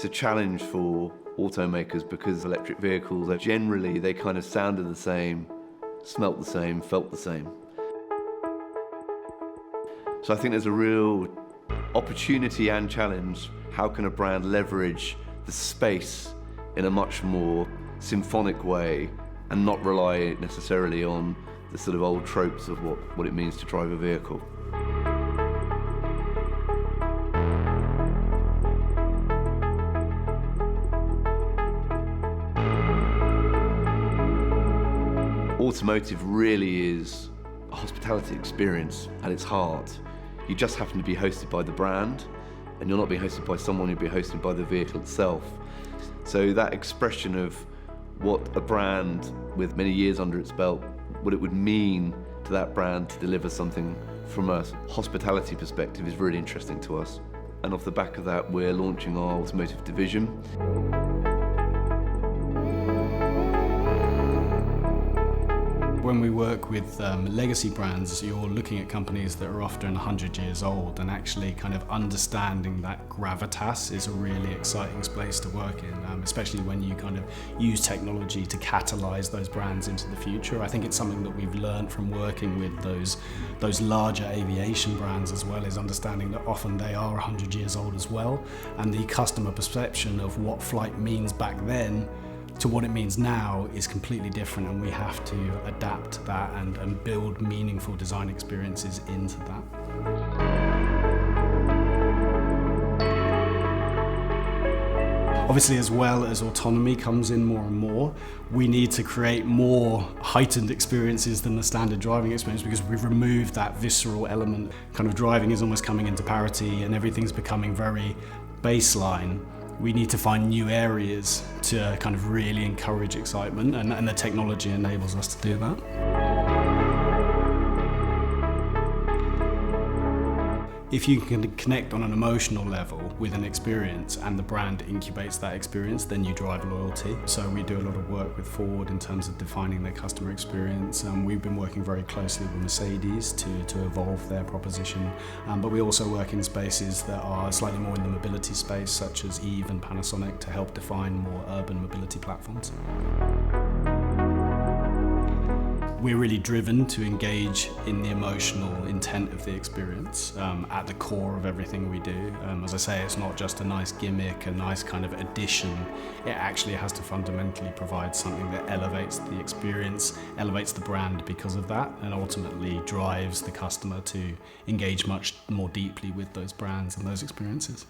It's a challenge for automakers because electric vehicles are generally, they kind of sounded the same, smelt the same, felt the same. So I think there's a real opportunity and challenge. How can a brand leverage the space in a much more symphonic way and not rely necessarily on the sort of old tropes of what it means to drive a vehicle? Automotive really is a hospitality experience at its heart. You just happen to be hosted by the brand, and you're not being hosted by someone, you're being hosted by the vehicle itself. So that expression of what a brand with many years under its belt, what it would mean to that brand to deliver something from a hospitality perspective is really interesting to us. And off the back of that, we're launching our automotive division. When we work with legacy brands, you're looking at companies that are often 100 years old, and actually kind of understanding that gravitas is a really exciting space to work in, especially when you kind of use technology to catalyze those brands into the future. I think it's something that we've learned from working with those larger aviation brands as well, is understanding that often they are 100 years old as well, and the customer perception of what flight means back then to what it means now is completely different, and we have to adapt that and build meaningful design experiences into that. Obviously, as well as autonomy comes in more and more, we need to create more heightened experiences than the standard driving experience, because we've removed that visceral element. Kind of driving is almost coming into parity and everything's becoming very baseline. We need to find new areas to kind of really encourage excitement, and the technology enables us to do that. If you can connect on an emotional level with an experience and the brand incubates that experience, then you drive loyalty. So we do a lot of work with Ford in terms of defining their customer experience. We've been working very closely with Mercedes to evolve their proposition. But we also work in spaces that are slightly more in the mobility space, such as Eve and Panasonic, to help define more urban mobility platforms. We're really driven to engage in the emotional intent of the experience at the core of everything we do. As I say, it's not just a nice gimmick, a nice kind of addition. It actually has to fundamentally provide something that elevates the experience, elevates the brand because of that, and ultimately drives the customer to engage much more deeply with those brands and those experiences.